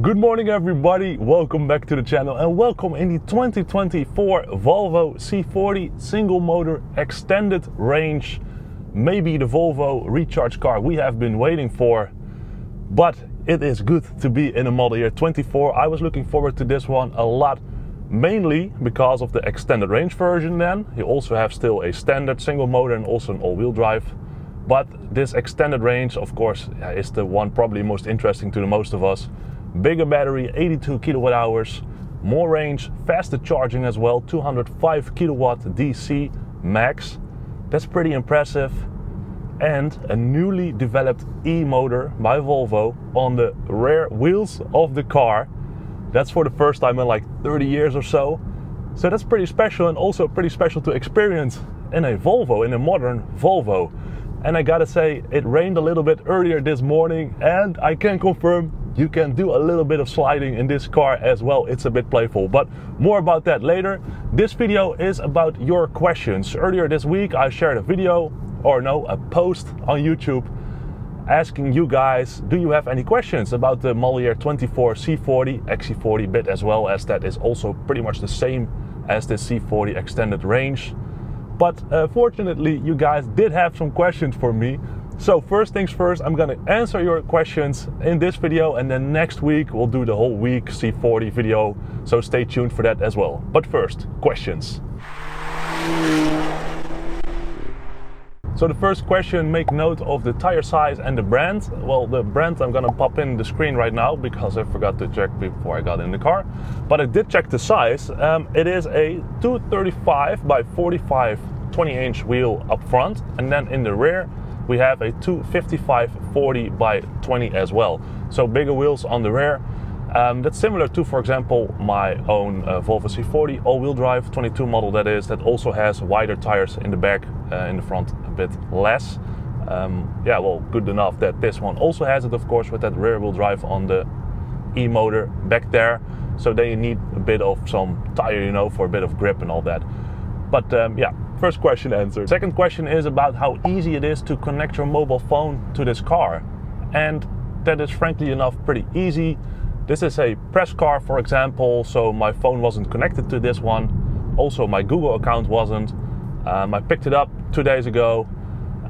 Good morning everybody, welcome back to the channel and welcome in the 2024 Volvo C40 single motor extended range. Maybe the Volvo recharge car we have been waiting for, but it is good to be in a model year 24. I was looking forward to this one a lot, mainly because of the extended range version. Then you also have still a standard single motor and also an all-wheel drive. But this extended range, of course, is the one probably most interesting to the most of us. Bigger battery, 82 kilowatt hours, more range, faster charging as well, 205 kilowatt DC max. That's pretty impressive. And a newly developed e-motor by Volvo on the rear wheels of the car. That's for the first time in like 30 years or so. So that's pretty special, and also pretty special to experience in a Volvo, in a modern Volvo. And I gotta say, it rained a little bit earlier this morning, and I can confirm you can do a little bit of sliding in this car as well. It's a bit playful, but more about that later. This video is about your questions. Earlier this week I shared a video, or no, a post on YouTube asking you guys, do you have any questions about the model year 24 C40, XC40 bit, as well as that is also pretty much the same as the C40 extended range. But fortunately you guys did have some questions for me. So first things first, I'm gonna answer your questions in this video, and then next week we'll do the whole week C40 video, so stay tuned for that as well. But first, questions. So the first question, make note of the tire size and the brand. Well, the brand I'm gonna pop in the screen right now because I forgot to check before I got in the car. But I did check the size. It is a 235 by 45 20-inch wheel up front, and then in the rear we have a 255 40 by 20 as well. So bigger wheels on the rear. That's similar to, for example, my own Volvo C40 all-wheel drive 22 model, that also has wider tires in the back, in the front a bit less. Yeah, well, good enough that this one also has it, of course, with that rear-wheel drive on the e-motor back there. So then you need a bit of some tire, you know, for a bit of grip and all that. But yeah, first question answered. Second question is about how easy it is to connect your mobile phone to this car. And that is frankly enough pretty easy. This is a press car, for example, so my phone wasn't connected to this one. Also my Google account wasn't. I picked it up 2 days ago.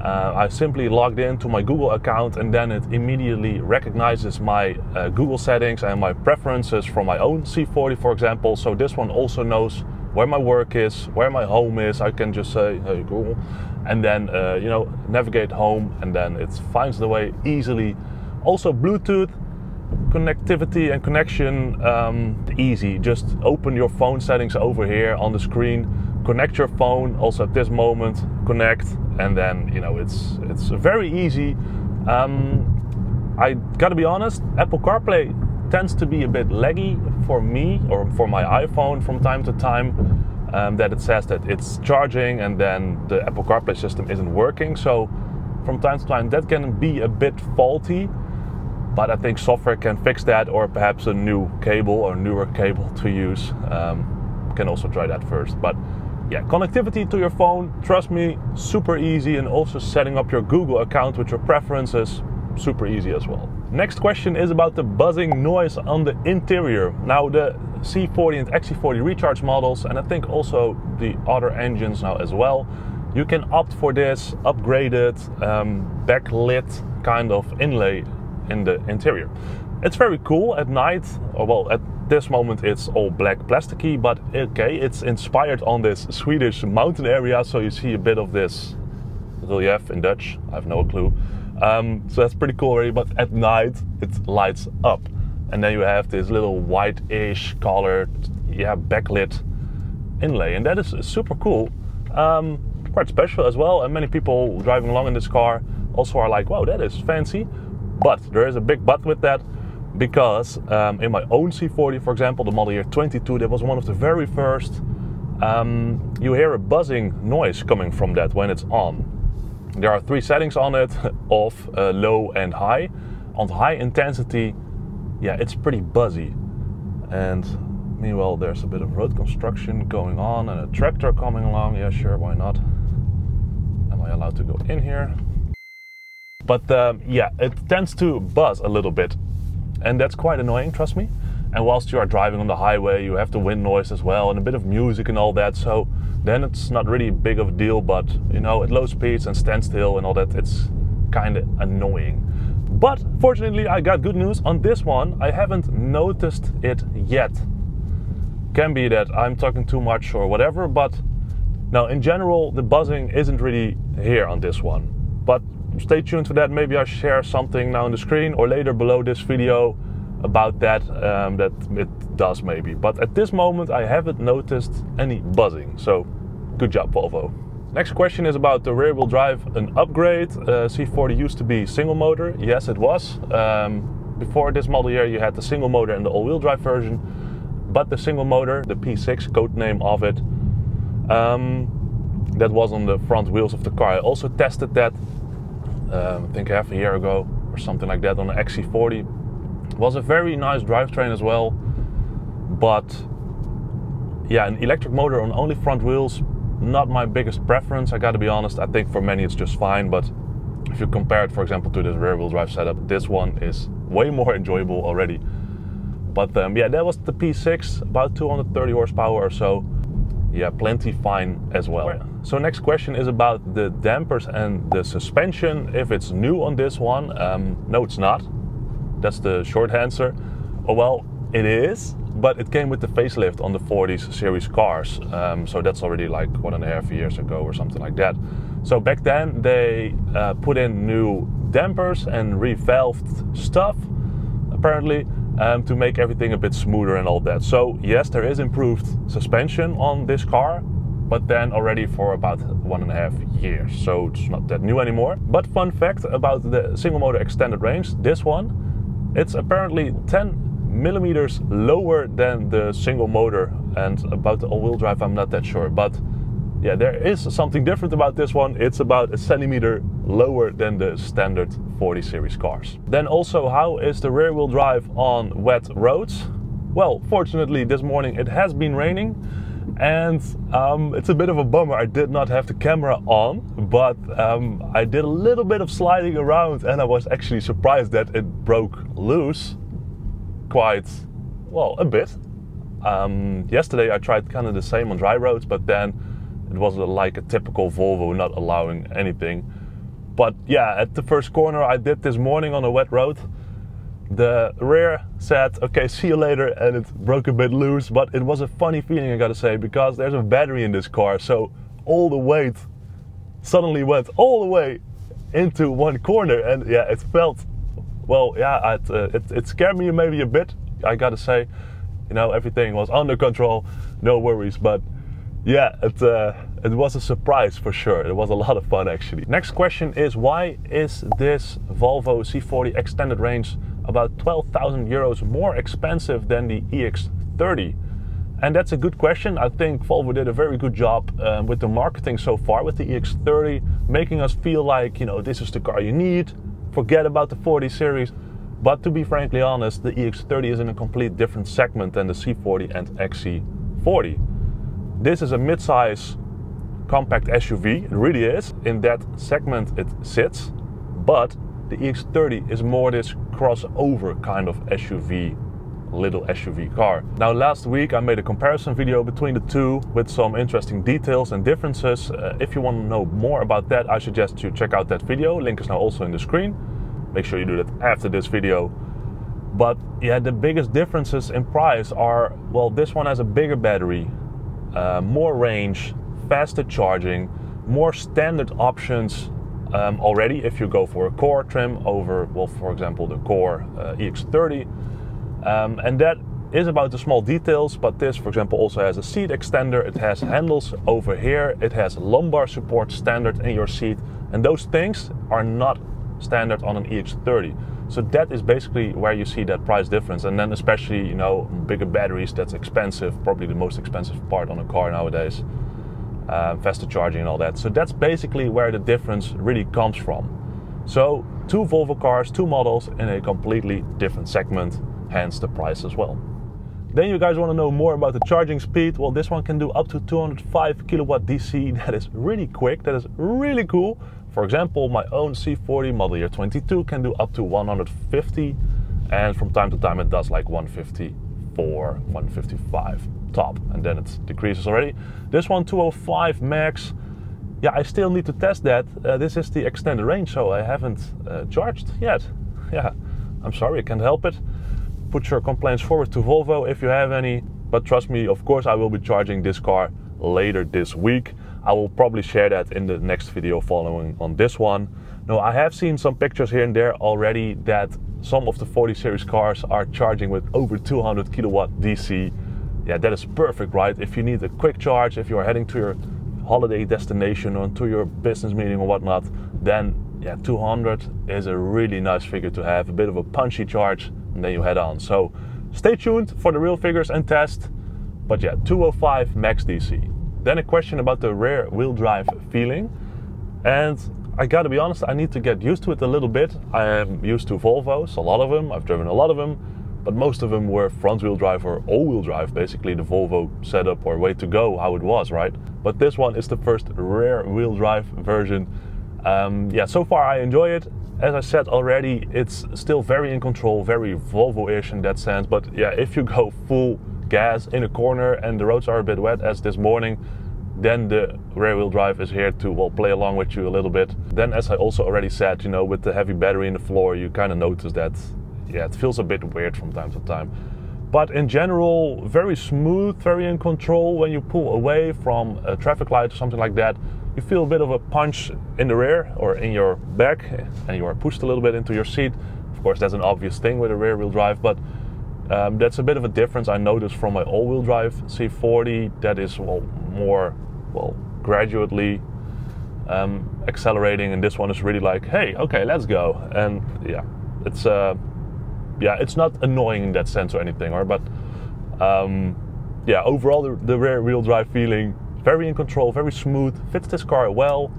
I simply logged into my Google account, and then it immediately recognizes my Google settings and my preferences from my own C40, for example. So this one also knows where my work is, where my home is. I can just say, hey Google, and then you know, navigate home, and then it finds the way easily. Also Bluetooth connectivity and connection, easy. Just open your phone settings over here on the screen, connect your phone. Also at this moment, connect, and then you know, it's very easy. I gotta be honest, Apple CarPlay tends to be a bit laggy for me, or for my iPhone from time to time, that it says that it's charging and then the Apple CarPlay system isn't working. So from time to time that can be a bit faulty, but I think software can fix that, or perhaps a new cable or newer cable to use. Can also try that first. But yeah, connectivity to your phone, trust me, super easy, and also setting up your Google account with your preferences, super easy as well. Next question is about the buzzing noise on the interior. Now the C40 and XC40 recharge models, and I think also the other engines now as well, you can opt for this upgraded backlit kind of inlay in the interior. It's very cool at night, or well, at this moment it's all black plasticky, but okay, it's inspired on this Swedish mountain area, so you see a bit of this relief in Dutch, I have no clue. So that's pretty cool already, but at night it lights up, and then you have this little white-ish colored, yeah, backlit inlay, and that is super cool. Quite special as well, and many people driving along in this car also are like, wow, that is fancy. But there is a big but with that, because in my own C40, for example, the model year 22, that was one of the very first, you hear a buzzing noise coming from that when it's on. There are 3 settings on it, off, low and high. On high intensity, yeah, it's pretty buzzy. And meanwhile, there's a bit of road construction going on and a tractor coming along. Yeah, sure, why not? Am I allowed to go in here? But yeah, it tends to buzz a little bit. and that's quite annoying, trust me. And whilst you are driving on the highway, you have the wind noise as well and a bit of music and all that, so then it's not really big of a deal, but you know, at low speeds and standstill and all that, it's kind of annoying. But fortunately I got good news on this one. I haven't noticed it yet. Can be that I'm talking too much or whatever, but no, in general the buzzing isn't really here on this one. But stay tuned for that. Maybe I share something now on the screen or later below this video about that, that it does maybe. But at this moment I haven't noticed any buzzing, so good job Volvo. Next question is about the rear wheel drive, an upgrade. C40 used to be single motor, yes it was. Before this model year you had the single motor and the all-wheel drive version, but the single motor, the P6 code name of it, that was on the front wheels of the car. I also tested that I think half a year ago or something like that on the XC40. It was a very nice drivetrain as well, but yeah, an electric motor on only front wheels, not my biggest preference, I gotta be honest. I think for many it's just fine, but if you compare it for example to this rear wheel drive setup, this one is way more enjoyable already. But yeah, that was the P6, about 230 horsepower or so. Yeah, plenty fine as well. So next question is about the dampers and the suspension, if it's new on this one. No, it's not. That's the short answer. Oh well, it is, but it came with the facelift on the 40s series cars. So that's already like 1.5 years ago or something like that. So back then they put in new dampers and revalved stuff, apparently, to make everything a bit smoother and all that. So yes, there is improved suspension on this car, but then already for about 1.5 years. So it's not that new anymore. But fun fact about the single motor extended range, this one, it's apparently 10 millimeters lower than the single motor, and about the all-wheel drive I'm not that sure, but yeah, there is something different about this one. It's about 1 centimeter lower than the standard 40 series cars. Then also, how is the rear wheel drive on wet roads? Well, fortunately this morning it has been raining, and it's a bit of a bummer I did not have the camera on, but I did a little bit of sliding around and I was actually surprised that it broke loose quite, well, a bit. Yesterday I tried kind of the same on dry roads, but then it was like a typical Volvo, not allowing anything. But yeah, at the first corner I did this morning on a wet road, the rear said, okay, see you later, and it broke a bit loose. But it was a funny feeling, I gotta say, because there's a battery in this car, so all the weight suddenly went all the way into one corner, and yeah, it felt, well, yeah, it scared me maybe a bit, I gotta say. You know, everything was under control, no worries, but yeah, it was a surprise for sure. It was a lot of fun actually. Next question is, why is this Volvo C40 Extended Range about 12,000 euros more expensive than the EX30? And that's a good question. I think Volvo did a very good job with the marketing so far with the EX30, making us feel like, you know, this is the car you need, forget about the 40 series. But to be frankly honest, the EX30 is in a complete different segment than the C40 and XC40. This is a mid-size compact SUV, it really is. In that segment it sits, but the EX30 is more this crossover kind of SUV, little SUV car. Now last week I made a comparison video between the two with some interesting details and differences. If you want to know more about that, I suggest you check out that video. Link is now also in the screen. Make sure you do that after this video. But yeah, the biggest differences in price are, well, this one has a bigger battery, more range, faster charging, more standard options already if you go for a core trim over, well, for example, the core EX30. And that is about the small details, but this, for example, also has a seat extender, it has handles over here, it has lumbar support standard in your seat, and those things are not standard on an EX30. So that is basically where you see that price difference. And then especially, you know, bigger batteries, that's expensive, probably the most expensive part on a car nowadays. Faster charging and all that. So that's basically where the difference really comes from. So two Volvo cars, two models in a completely different segment, hence the price as well. Then you guys want to know more about the charging speed. Well, this one can do up to 205 kilowatt DC. That is really quick, that is really cool. For example, my own C40 model year 22 can do up to 150, and from time to time it does like 154, 155 top, and then it decreases already. This one 205 max. Yeah, I still need to test that. This is the extended range, so I haven't charged yet. Yeah, I'm sorry, I can't help it. Put your complaints forward to Volvo if you have any. But trust me, of course I will be charging this car later this week. I will probably share that in the next video following on this one. Now, I have seen some pictures here and there already that some of the 40 series cars are charging with over 200 kilowatt DC. Yeah, that is perfect, right? If you need a quick charge, if you are heading to your holiday destination or to your business meeting or whatnot, then yeah, 200 is a really nice figure to have, a bit of a punchy charge, and then you head on. So stay tuned for the real figures and test. But yeah, 205 max DC. Then a question about the rear wheel drive feeling, and I gotta be honest, I need to get used to it a little bit. I am used to Volvos, a lot of them, I've driven a lot of them, but most of them were front wheel drive or all wheel drive, basically the Volvo setup or way to go, how it was, right? But this one is the first rear wheel drive version. Yeah, so far I enjoy it. As I said already, it's still very in control, very Volvo-ish in that sense. But yeah, if you go full gas in a corner and the roads are a bit wet as this morning, then the rear wheel drive is here to, well, play along with you a little bit. Then, as I also already said, you know, with the heavy battery in the floor, you kind of notice that, yeah, it feels a bit weird from time to time. But in general, very smooth, very in control. When you pull away from a traffic light or something like that, you feel a bit of a punch in the rear or in your back, and you are pushed a little bit into your seat. Of course, that's an obvious thing with a rear wheel drive, but that's a bit of a difference I noticed from my all-wheel drive C40. That is, well, more, well, gradually accelerating, and this one is really like, hey, okay, let's go. And yeah, it's not annoying in that sense or anything, but yeah, overall the rear wheel drive feeling, very in control, very smooth, fits this car well,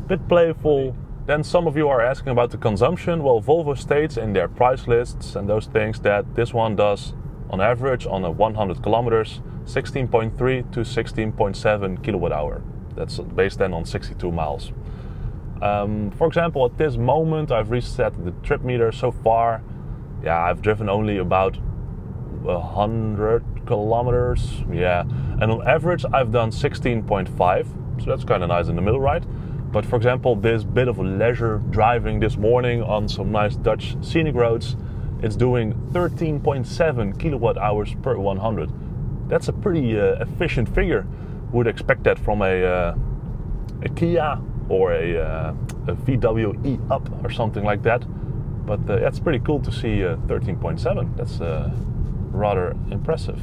bit playful. Then some of you are asking about the consumption. Well, Volvo states in their price lists and those things that this one does, on average, on a 100 kilometers, 16.3 to 16.7 kilowatt hour. That's based then on 62 miles. For example, at this moment, I've reset the trip meter so far. Yeah, I've driven only about 100 kilometers. Yeah, and on average, I've done 16.5. So that's kind of nice in the middle, right? But for example, this bit of leisure driving this morning on some nice Dutch scenic roads, it's doing 13.7 kilowatt hours per 100. That's a pretty efficient figure. Would expect that from a Kia or a VW E-Up or something like that. But that's pretty cool to see 13.7. That's rather impressive.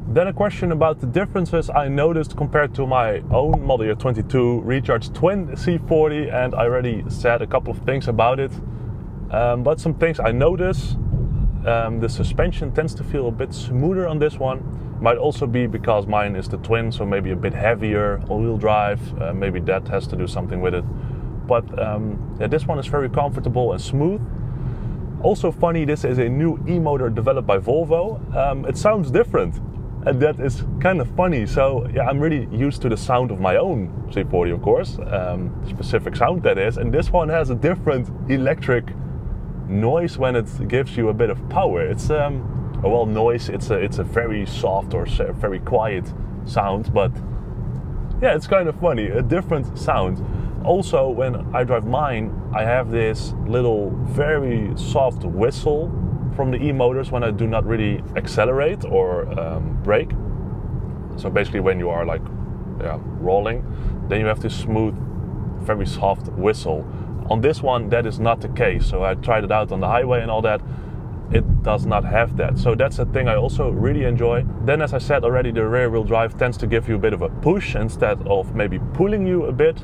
Then a question about the differences I noticed compared to my own Model Year 22 Recharge Twin C40, and I already said a couple of things about it. But some things I notice, the suspension tends to feel a bit smoother on this one. Might also be because mine is the twin, so maybe a bit heavier all-wheel drive. Maybe that has to do something with it. But yeah, this one is very comfortable and smooth. Also funny, this is a new e-motor developed by Volvo. It sounds different, and that is kind of funny. So yeah, I'm really used to the sound of my own C40, of course, specific sound that is, and this one has a different electric noise when it gives you a bit of power. It's well, noise, it's a very soft or very quiet sound, but yeah, it's kind of funny, a different sound. Also, when I drive mine, I have this little very soft whistle from the e-motors when I do not really accelerate or brake. So basically when you are like rolling, then you have this smooth, very soft whistle. On this one, that is not the case. So I tried it out on the highway and all that. It does not have that. So that's a thing I also really enjoy. Then, as I said already, the rear wheel drive tends to give you a bit of a push instead of maybe pulling you a bit.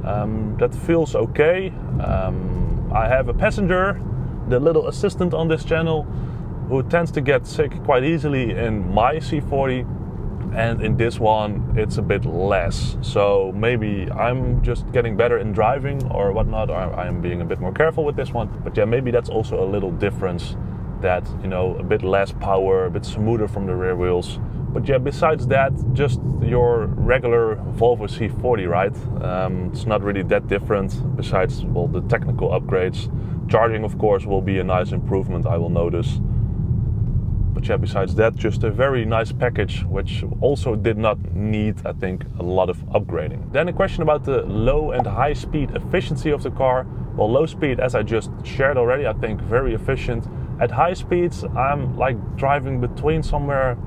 That feels okay. I have a passenger, the little assistant on this channel, who tends to get sick quite easily in my C40, and in this one it's a bit less. So maybe I'm just getting better in driving or whatnot, or I'm being a bit more careful with this one. But yeah, maybe that's also a little difference, that, you know, a bit less power, a bit smoother from the rear wheels. But yeah, besides that, just your regular Volvo C40, right? It's not really that different, besides, well, the technical upgrades. Charging, of course, will be a nice improvement, I will notice. But yeah, besides that, just a very nice package, which also did not need, I think, a lot of upgrading. Then a question about the low and high speed efficiency of the car. Well, low speed, as I just shared already, I think very efficient. At high speeds, I'm like driving between somewhere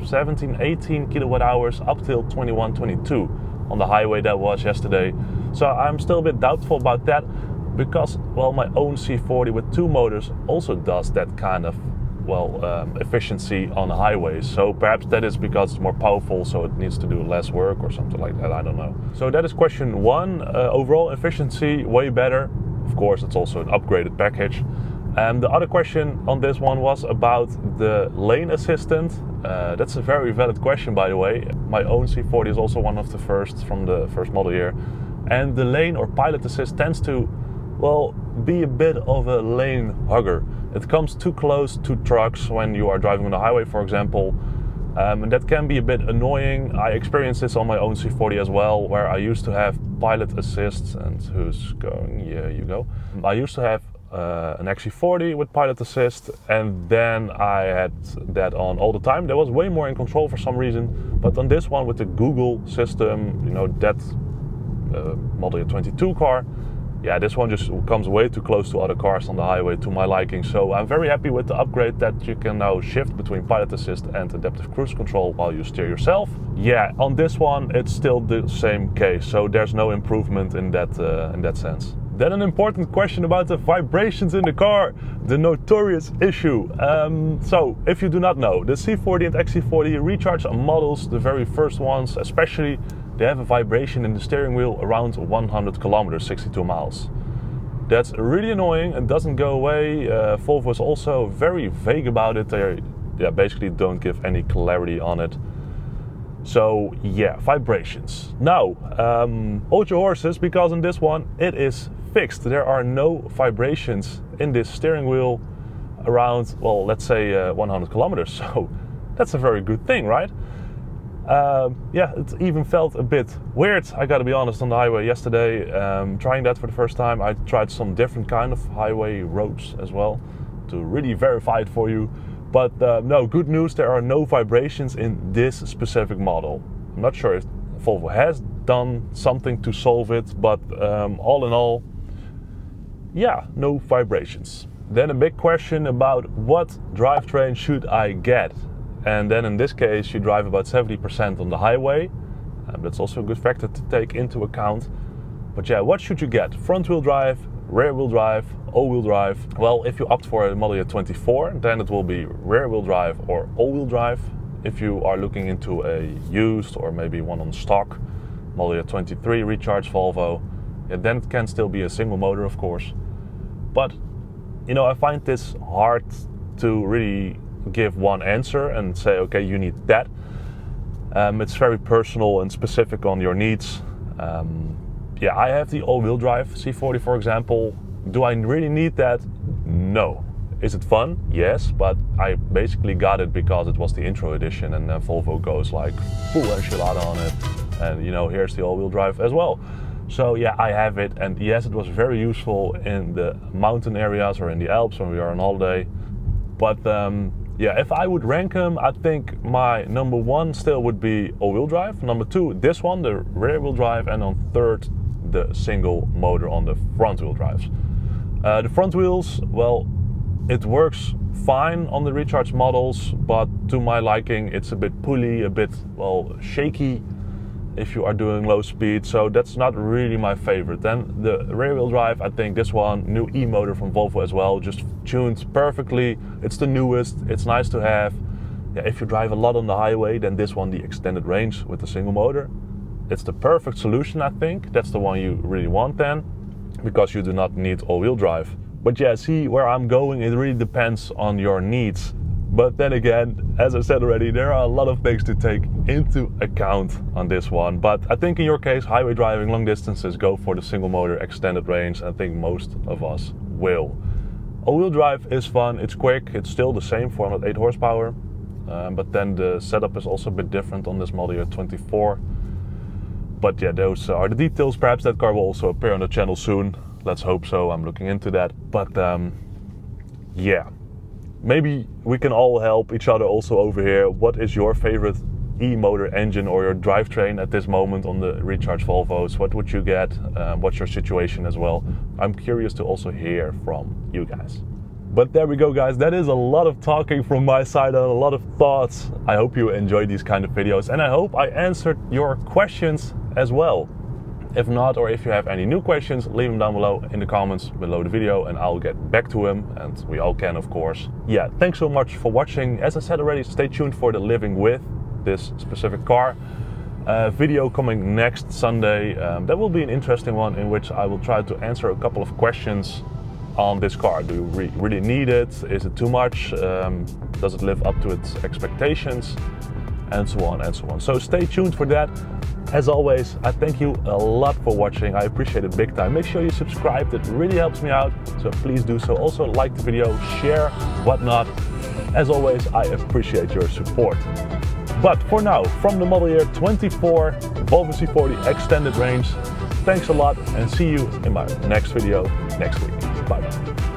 17, 18 kilowatt hours up till 21, 22 on the highway that was yesterday. So I'm still a bit doubtful about that because, well, my own C40 with 2 motors also does that kind of, well, efficiency on the highways. So perhaps that is because it's more powerful, so it needs to do less work or something like that, I don't know. So that is question 1. Overall efficiency, way better. Of course, it's also an upgraded package. The other question on this one was about the lane assistant. That's a very valid question, by the way. My own C40 is also one of the first from the first model year. And the lane or pilot assist tends to, well, be a bit of a lane hugger. It comes too close to trucks when you are driving on the highway, for example. And that can be a bit annoying. I experienced this on my own C40 as well, where I used to have pilot assist. And who's going? Yeah, you go. I used to have an XC40 with pilot assist, and then I had that on all the time. That was way more in control for some reason. But on this one with the Google system, you know, that model year 22 car, yeah, this one just comes way too close to other cars on the highway to my liking. So I'm very happy with the upgrade that you can now shift between pilot assist and adaptive cruise control while you steer yourself. Yeah, on this one it's still the same case, so there's no improvement in that sense. Then an important question about the vibrations in the car, the notorious issue. So, if you do not know, the C40 and XC40 recharge models, the very first ones especially, they have a vibration in the steering wheel around 100 kilometers, 62 miles. That's really annoying and doesn't go away. Volvo is also very vague about it. They basically don't give any clarity on it. So yeah, vibrations. Now, hold your horses, because in this one it is fixed. There are no vibrations in this steering wheel around, well, let's say 100 kilometers. So that's a very good thing, right? Yeah, it even felt a bit weird, I gotta be honest, on the highway yesterday. Trying that for the first time. I tried some different kind of highway roads as well to really verify it for you. But no, good news, there are no vibrations in this specific model. I'm not sure if Volvo has done something to solve it, but all in all, yeah, no vibrations. Then a big question about what drivetrain should I get? And then in this case, you drive about 70% on the highway. That's also a good factor to take into account. But yeah, what should you get? Front wheel drive, rear wheel drive, all-wheel drive? Well, if you opt for a model year 24, then it will be rear wheel drive or all-wheel drive. If you are looking into a used or maybe one on stock, model year 23 recharge Volvo, yeah, then it can still be a single motor, of course. But, you know, I find this hard to really give one answer and say, okay, you need that. It's very personal and specific on your needs. Yeah, I have the all-wheel drive C40, for example. Do I really need that? No. Is it fun? Yes, but I basically got it because it was the intro edition, and Volvo goes like full enchilada on it. And you know, here's the all-wheel drive as well. So yeah, I have it, and yes, it was very useful in the mountain areas or in the Alps when we are on holiday. But yeah, if I would rank them, I think my number 1 still would be all-wheel drive. Number 2, this one, the rear-wheel drive, and on 3rd, the single motor on the front-wheel drives. The front wheels, well, it works fine on the recharge models, but to my liking, it's a bit pulley, a bit, well, shaky if you are doing low speed, so that's not really my favorite. Then the rear wheel drive, I think this one, new e-motor from Volvo as well, just tuned perfectly. It's the newest, it's nice to have. Yeah, if you drive a lot on the highway, then this one, the extended range with the single motor, it's the perfect solution, I think. That's the one you really want then, because you do not need all-wheel drive. But yeah, see where I'm going, it really depends on your needs. But then again, as I said already, there are a lot of things to take into account on this one. But I think in your case, highway driving, long distances, go for the single motor extended range. I think most of us will. All-wheel drive is fun, it's quick, it's still the same 408 horsepower. but then the setup is also a bit different on this model year 24. But yeah, those are the details. Perhaps that car will also appear on the channel soon. Let's hope so. I'm looking into that. But yeah, maybe we can all help each other also over here. What is your favorite e-motor engine or your drivetrain at this moment on the Recharge Volvos? What would you get? What's your situation as well? I'm curious to also hear from you guys. But there we go, guys. That is a lot of talking from my side and a lot of thoughts. I hope you enjoy these kind of videos, and I hope I answered your questions as well. If not, or if you have any new questions, leave them down below in the comments below the video and I'll get back to them, and we all can, of course. Yeah, thanks so much for watching. As I said already, stay tuned for the living with this specific car video coming next Sunday. That will be an interesting one in which I will try to answer a couple of questions on this car. Do you really need it? Is it too much? Does it live up to its expectations? And so on and so on. So stay tuned for that. As always, I thank you a lot for watching. I appreciate it big time. Make sure you subscribe. It really helps me out. So please do so. Also like the video, share, whatnot. As always, I appreciate your support. But for now, from the model year 24 Volvo C40 Extended Range, thanks a lot and see you in my next video next week. Bye bye.